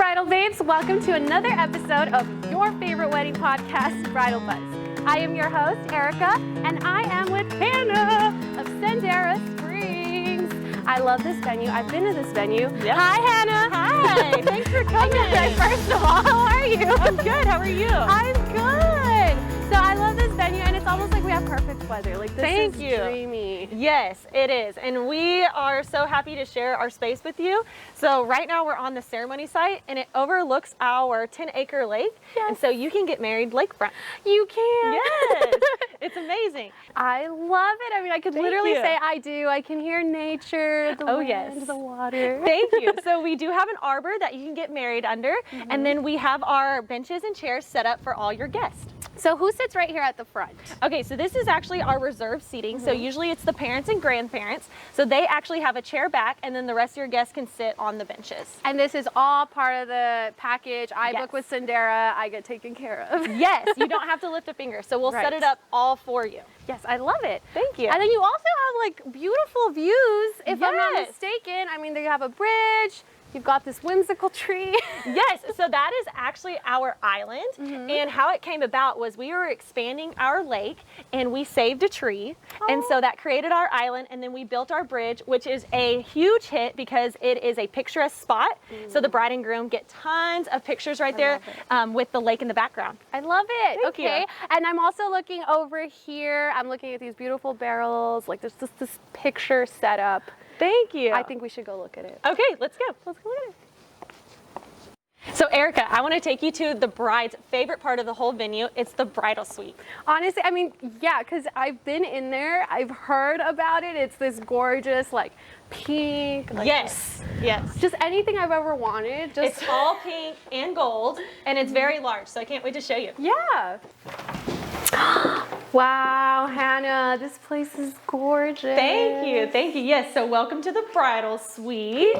Bridal Babes, welcome to another episode of your favorite wedding podcast, Bridal Buzz. I am your host, Erica, and I am with Hannah of Sendera Springs. I love this venue. I've been to this venue. Yep. Hi, Hannah. Hi, thanks for coming. First of all, how are you? I'm good, how are you? I'm good. So I love this venue, and it's almost like we have perfect weather. Like this is dreamy. Yes, it is. And we are so happy to share our space with you. So right now we're on the ceremony site and it overlooks our 10-acre lake. Yes. And so you can get married lakefront. You can. Yes. It's amazing. I love it. I mean, I could literally say I do. I can hear nature, the wind, the water. Thank you. So we do have an arbor that you can get married under. And then we have our benches and chairs set up for all your guests. So who sits right here at the front? Okay, so this is actually our reserved seating. So usually it's the parents and grandparents. So they actually have a chair back and then the rest of your guests can sit on the benches. And this is all part of the package. I book with Sendera, I get taken care of. Yes, you don't have to lift a finger. So we'll set it up all for you. Yes, I love it. Thank you. And then you also have like beautiful views, if I'm not mistaken. I mean, you have a bridge. You've got this whimsical tree. Yes, so that is actually our island. And how it came about was we were expanding our lake and we saved a tree. And so that created our island, and then we built our bridge, which is a huge hit because it is a picturesque spot. So the bride and groom get tons of pictures right there with the lake in the background. I love it. Thank you. And I'm also looking over here. I'm looking at these beautiful barrels. Like there's just this picture set up. Thank you. I think we should go look at it. Okay, let's go. Let's go look at it. So Erica, I want to take you to the bride's favorite part of the whole venue. It's the bridal suite. Honestly, I mean, yeah, because I've been in there. I've heard about it. It's this gorgeous, like, pink. Like, yes. Just anything I've ever wanted. It's all pink and gold, and it's very large, so I can't wait to show you. Yeah. Wow, Hannah, this place is gorgeous. Thank you, thank you. Yes, so welcome to the bridal suite.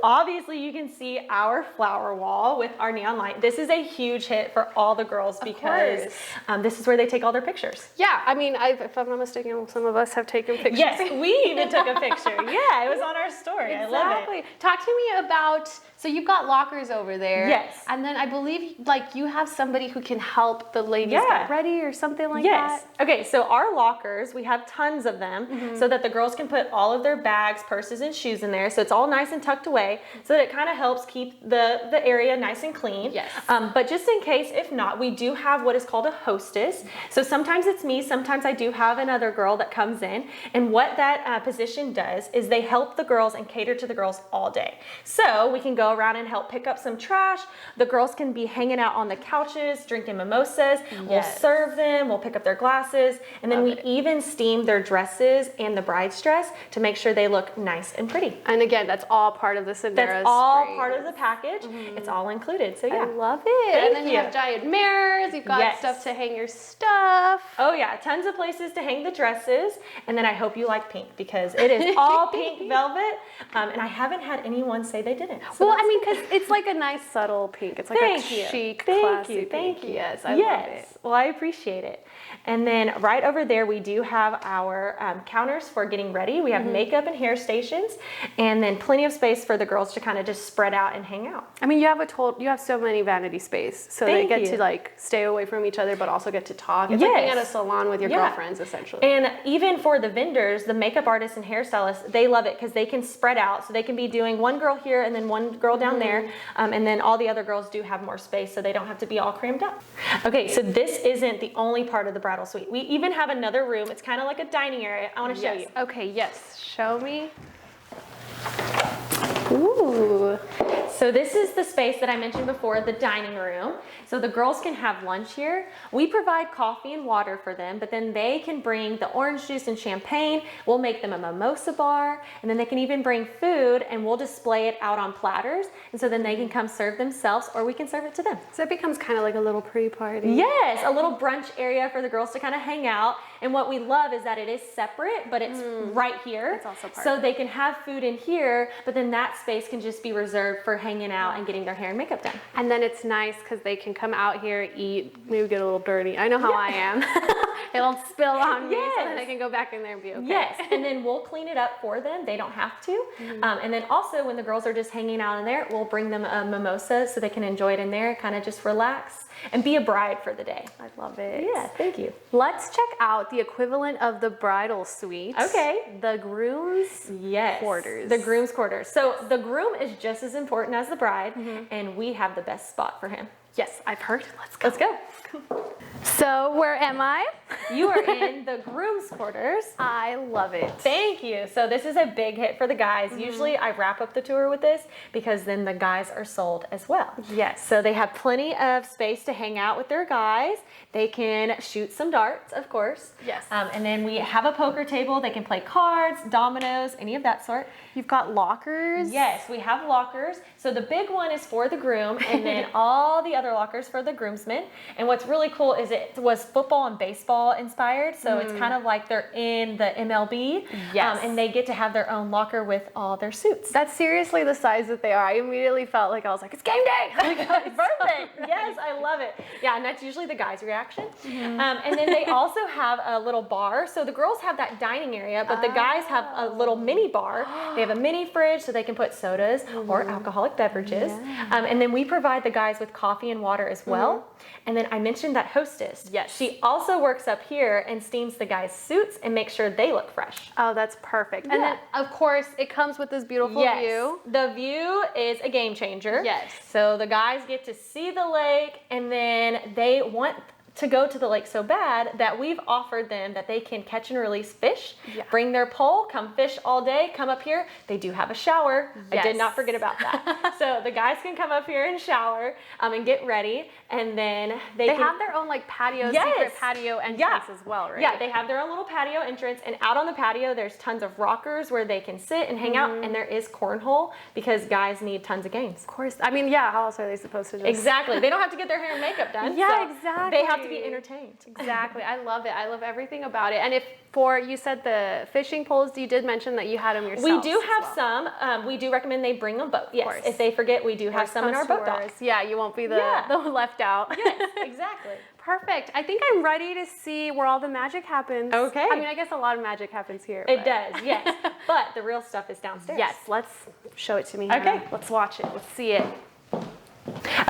Obviously, you can see our flower wall with our neon light. This is a huge hit for all the girls because this is where they take all their pictures. Yeah, I mean, if I'm not mistaken, some of us have taken pictures. Yes, we even took a picture. Yeah, it was on our story. Exactly. I love it. Talk to me about, so you've got lockers over there. Yes. And then I believe like you have somebody who can help the ladies get ready or something like that. Okay, so our lockers, we have tons of them so that the girls can put all of their bags, purses, and shoes in there. So it's all nice and tucked away so that it kind of helps keep the area nice and clean. Yes. But just in case, if not, we do have what is called a hostess. So sometimes it's me, sometimes I do have another girl that comes in. And what that position does is they help the girls and cater to the girls all day. So we can go around and help pick up some trash. The girls can be hanging out on the couches, drinking mimosas. We'll serve them, we'll pick up their glasses, and then we even steam their dresses and the bride's dress to make sure they look nice and pretty. And again, that's all part of the Sendera That's all part of the package. It's all included, so yeah. I love it. Thank and then you have giant mirrors, you've got stuff to hang your stuff. Oh yeah, tons of places to hang the dresses, and then I hope you like pink because it is all pink velvet, and I haven't had anyone say they didn't. So well, I mean, because it's like a nice subtle pink. It's like a chic, classy pink. Yes, I love it. Well, I appreciate it. And then right over there, we do have our counters for getting ready. We have makeup and hair stations, and then plenty of space for the girls to kind of just spread out and hang out. I mean, you have so many vanity space, so they get to like stay away from each other, but also get to talk. It's like being at a salon with your girlfriends, essentially. And even for the vendors, the makeup artists and hairstylists, they love it because they can spread out, so they can be doing one girl here and then one girl down there, and then all the other girls do have more space, so they don't have to be all crammed up. Okay, so this isn't the only part of the bridal suite. We even have another room. It's kind of like a dining area. I want to show you. Okay, yes. Show me. Ooh. So this is the space that I mentioned before, the dining room. So the girls can have lunch here. We provide coffee and water for them, but then they can bring the orange juice and champagne. We'll make them a mimosa bar, and then they can even bring food, and we'll display it out on platters. And so then they can come serve themselves, or we can serve it to them. So it becomes kind of like a little pre-party. Yes, a little brunch area for the girls to kind of hang out. And what we love is that it is separate, but it's right here. It's also part so they can have food in here, but then that space can just be reserved for hanging out and getting their hair and makeup done. And then it's nice because they can come out here, eat, maybe get a little dirty. I know how I am. It won't spill on me, so Yes. then I can go back in there and be okay. Yes, and then we'll clean it up for them. They don't have to. And then also when the girls are just hanging out in there, we'll bring them a mimosa so they can enjoy it in there, kind of just relax and be a bride for the day. I love it. Yeah, thank you. Let's check out the equivalent of the bridal suite. Okay. The groom's quarters. The groom's quarters. So the groom is just as important as the bride, and we have the best spot for him. Yes, I've heard. Let's go. Let's go. So where am I? You are in the groom's quarters. I love it. Thank you. So this is a big hit for the guys. Usually I wrap up the tour with this because then the guys are sold as well. Yes. So they have plenty of space to hang out with their guys. They can shoot some darts, of course. Yes. And then we have a poker table. They can play cards, dominoes, any of that sort. You've got lockers. Yes, we have lockers. So the big one is for the groom, and then all the other lockers for the groomsmen. And what's really cool is it was football and baseball inspired. So it's kind of like they're in the MLB. Yes. And they get to have their own locker with all their suits. That's seriously the size that they are. I immediately felt like I was like, it's game day. Perfect. Yes, I love it. Yeah, and that's usually the guys' reaction. And then they also have a little bar. So the girls have that dining area, but the guys have a little mini bar. They have a mini fridge so they can put sodas or alcoholic beverages. And then we provide the guys with coffee and water as well. And then I mentioned that hostess. Yes. She also works up here and steams the guys' suits and makes sure they look fresh. Oh, that's perfect. And then, of course, it comes with this beautiful view. The view is a game changer. Yes. So the guys get to see the lake, and then they want to go to the lake so bad that we've offered them that they can catch and release fish, bring their pole, come fish all day, come up here. They do have a shower. I did not forget about that. So the guys can come up here and shower and get ready, and then they have their own like patio, secret patio entrance as well, right? Yeah, they have their own little patio entrance, and out on the patio there's tons of rockers where they can sit and hang out, and there is cornhole because guys need tons of games. Of course. I mean, yeah, how else are they supposed to just... Exactly. They don't have to get their hair and makeup done. Yeah, so exactly. They have to be entertained. Exactly. I love it. I love everything about it. And if you said the fishing poles, you did mention that you had them yourself. We do have some. We do recommend they bring a boat. Yes. If they forget, we do have some in our boat docks. Yeah, you won't be the left out. Yes, exactly. Perfect. I think I'm ready to see where all the magic happens. Okay. I mean, I guess a lot of magic happens here. It does, yes. But the real stuff is downstairs. Yes, let's show it to me. Okay. Hannah. Let's watch it. Let's see it.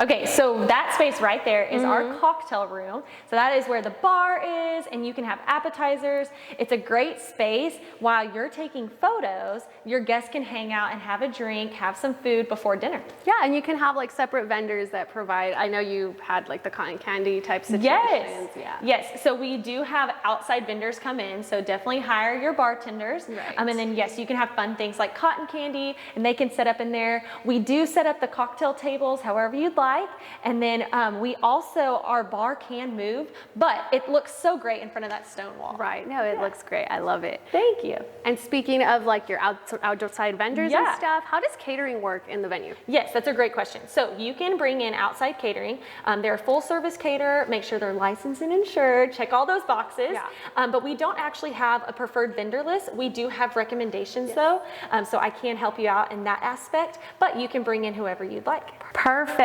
Okay, so that space right there is our cocktail room. So that is where the bar is, and you can have appetizers. It's a great space. While you're taking photos, your guests can hang out and have a drink, have some food before dinner. Yeah, and you can have like separate vendors that provide, I know you had like the cotton candy type situations. Yes, yeah. Yes, so we do have outside vendors come in, so definitely hire your bartenders. Right. And then yes, you can have fun things like cotton candy, and they can set up in there. We do set up the cocktail tables however you'd like, and then we also, our bar can move, but it looks so great in front of that stone wall. Right, no, it looks great. I love it. Thank you. And speaking of like your outside vendors and stuff, how does catering work in the venue? Yes, that's a great question. So you can bring in outside catering. They're a full service caterer, make sure they're licensed and insured, check all those boxes. Yeah. But we don't actually have a preferred vendor list. We do have recommendations though, so I can help you out in that aspect, but you can bring in whoever you'd like. Perfect.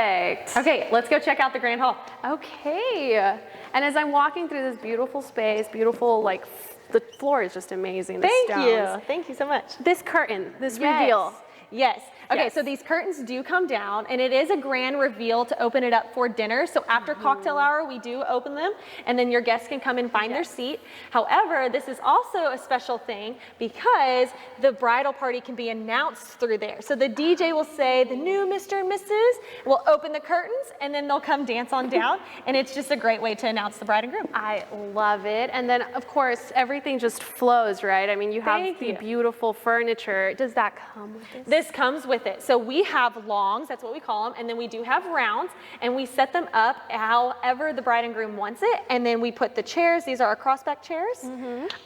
Okay, let's go check out the grand hall. Okay. And as I'm walking through this beautiful space, beautiful, like the floor is just amazing. The Thank stones. you. Thank you so much. This curtain, this reveal. Yes. Okay, Yes. so these curtains do come down, and it is a grand reveal to open it up for dinner. So after cocktail hour, we do open them, and then your guests can come and find their seat. However, this is also a special thing because the bridal party can be announced through there. So the DJ will say, the new Mr. and Mrs. will open the curtains, and then they'll come dance on down, and it's just a great way to announce the bride and groom. I love it. And then, of course, everything just flows, right? I mean, you have the beautiful furniture. Does that come with this? This comes with it. So we have longs, that's what we call them, and then we do have rounds, and we set them up however the bride and groom wants it, and then we put the chairs, these are our crossback chairs,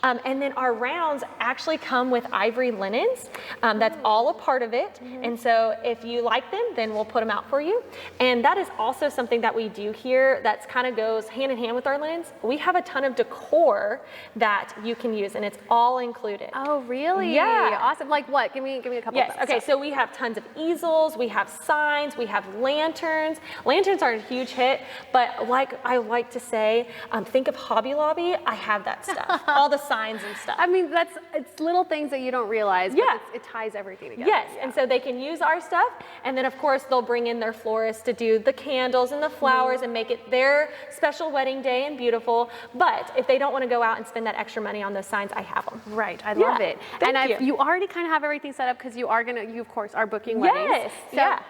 and then our rounds actually come with ivory linens. That's all a part of it, and so if you like them, then we'll put them out for you. And that is also something that we do here that kind of goes hand in hand with our linens. We have a ton of decor that you can use, and it's all included. Oh, really? Yeah. Awesome. Like what? Give me a couple. Yes. Okay. So we have tons of easels, we have signs, we have lanterns. Lanterns are a huge hit, but like I like to say, think of Hobby Lobby, I have that stuff, all the signs and stuff. I mean, it's little things that you don't realize, but it ties everything together. Yes, and so they can use our stuff, and then of course they'll bring in their florist to do the candles and the flowers and make it their special wedding day and beautiful. But if they don't want to go out and spend that extra money on those signs, I have them. Right, I love it. Thank you. You already kind of have everything set up because you of course are booking weddings. Yes, So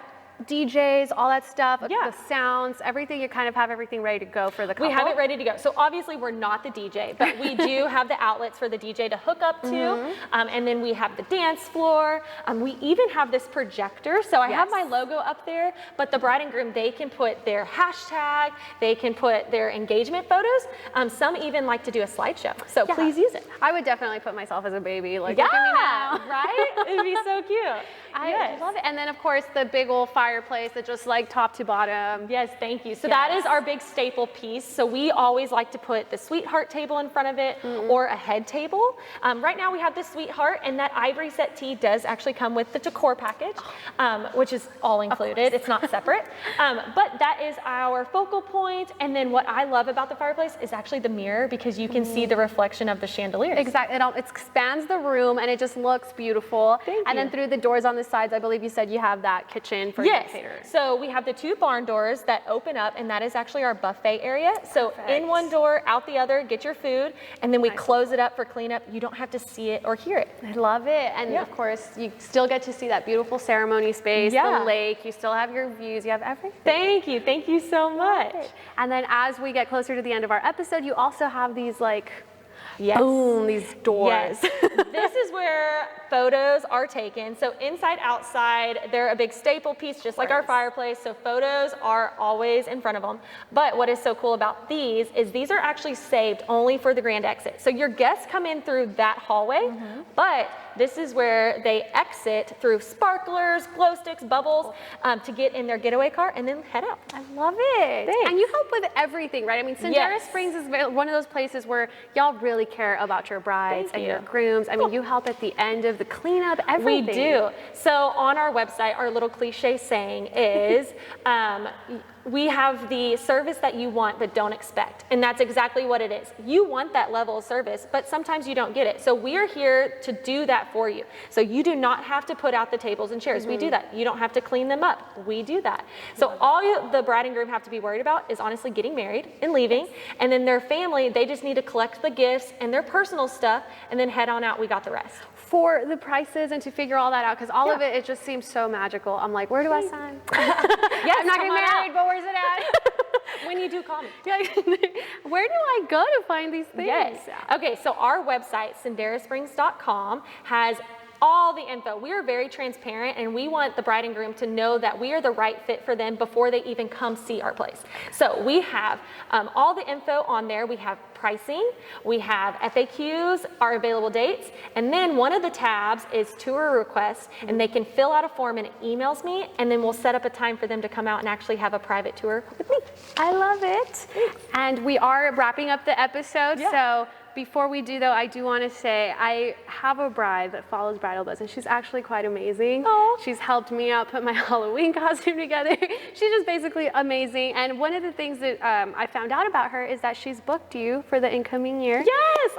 DJs, all that stuff, the sounds, everything, you kind of have everything ready to go for the couple. We have it ready to go. So obviously we're not the DJ, but we do have the outlets for the DJ to hook up to. And then we have the dance floor. We even have this projector. So I have my logo up there, but the bride and groom, they can put their hashtag, they can put their engagement photos. Some even like to do a slideshow. So please use it. I would definitely put myself as a baby, like, look at me now. Right? It'd be so cute. I love it. And then of course the big old fireplace that just like top to bottom. Yes, thank you. So that is our big staple piece. So we always like to put the sweetheart table in front of it or a head table. Right now we have the sweetheart, and that ivory settee does actually come with the decor package, which is all included. It's not separate. But that is our focal point. And then what I love about the fireplace is actually the mirror, because you can see the reflection of the chandeliers. Exactly. It expands the room and it just looks beautiful. And then through the doors on the sides, I believe you said you have that kitchen for your caterers. So we have the 2 barn doors that open up, and that is actually our buffet area. So in one door, out the other, get your food, and then we close it up for cleanup. You don't have to see it or hear it. I love it. And of course, you still get to see that beautiful ceremony space, the lake. You still have your views. You have everything. Thank you. Thank you so much. And then as we get closer to the end of our episode, you also have these like boom, these doors. This is where photos are taken. So inside, outside, they're a big staple piece, just like our fireplace. So photos are always in front of them. But what is so cool about these is these are actually saved only for the grand exit. So your guests come in through that hallway, but this is where they exit through sparklers, glow sticks, bubbles, to get in their getaway car and then head out. I love it. Thanks. And you help with everything, right? I mean, Sendera Springs is one of those places where y'all really care about your brides and your grooms. I mean, you help at the end of the cleanup, everything. We do. So on our website, our little cliche saying is, we have the service that you want but don't expect. And that's exactly what it is. You want that level of service, but sometimes you don't get it. So we're here to do that for you. So you do not have to put out the tables and chairs. We do that. You don't have to clean them up. We do that. So all the bride and groom have to be worried about is honestly getting married and leaving. And then their family, they just need to collect the gifts and their personal stuff and then head on out. We got the rest. For the prices and to figure all that out, because all of it just seems so magical. I'm like, where do I sign? I'm not getting married, but where's it at? When you do, call me. Where do I go to find these things? Yes. Okay, so our website, senderasprings.com, has all the info. We are very transparent, and we want the bride and groom to know that we are the right fit for them before they even come see our place. So we have all the info on there. We have pricing, we have FAQs, our available dates, and then one of the tabs is tour requests, and they can fill out a form and it emails me, and then we'll set up a time for them to come out and actually have a private tour with me. I love it. And we are wrapping up the episode, so before we do, though, I do want to say I have a bride that follows Bridal Buzz, and she's actually quite amazing. She's helped me out put my Halloween costume together. She's just basically amazing. And one of the things that I found out about her is that she's booked you for the incoming year. Yes.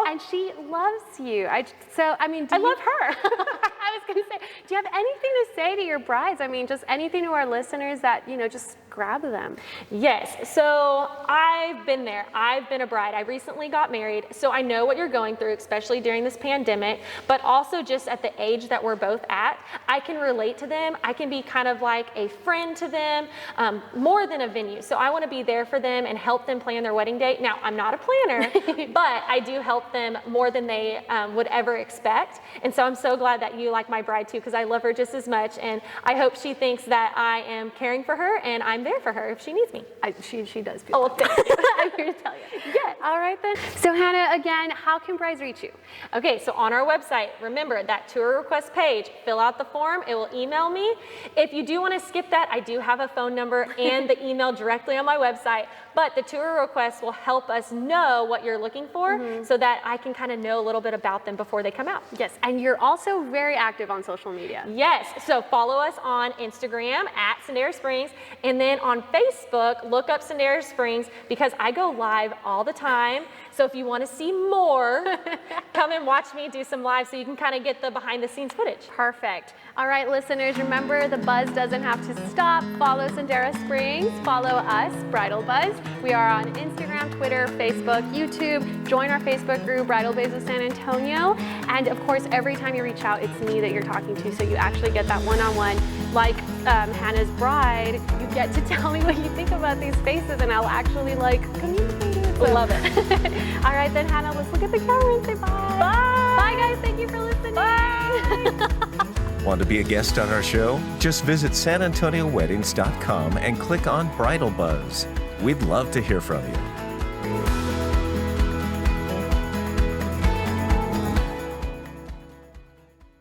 And she loves you. I love her. I was going to say, do you have anything to say to your brides? I mean, just anything to our listeners that, just grab them. Yes. So I've been there. I've been a bride. I recently got married. So I know what you're going through, especially during this pandemic, but also just at the age that we're both at, I can relate to them. I can be kind of like a friend to them, more than a venue. So I want to be there for them and help them plan their wedding day. Now, I'm not a planner, but I do help them more than they would ever expect. And so I'm so glad that you like my bride too, because I love her just as much. And I hope she thinks that I am caring for her and I'm there for her if she needs me. She does. Oh, well, thank you. I'm here to tell you. All right then. So Hannah, Hannah, again, how can brides reach you? Okay, so on our website, remember that tour request page, fill out the form, it will email me. If you do want to skip that, I do have a phone number and the email directly on my website, but the tour request will help us know what you're looking for so that I can kind of know a little bit about them before they come out. Yes, and you're also very active on social media. Yes, so follow us on Instagram at Sendera Springs, and then on Facebook, look up Sendera Springs because I go live all the time. So if you want to see more, come and watch me do some live so you can kind of get the behind the scenes footage. Perfect. All right, listeners, remember the buzz doesn't have to stop. Follow Sendera Springs, follow us, Bridal Buzz. We are on Instagram, Twitter, Facebook, YouTube. Join our Facebook group, Bridal Bays of San Antonio. And of course, every time you reach out, it's me that you're talking to, so you actually get that one-on-one. Like Hannah's bride, you get to tell me what you think about these faces, and I'll actually communicate it. So. Love it. All right, then, Hannah, let's look at the camera and say bye. Bye. Bye, guys. Thank you for listening. Bye. Want to be a guest on our show? Just visit sanantonioweddings.com and click on Bridal Buzz. We'd love to hear from you.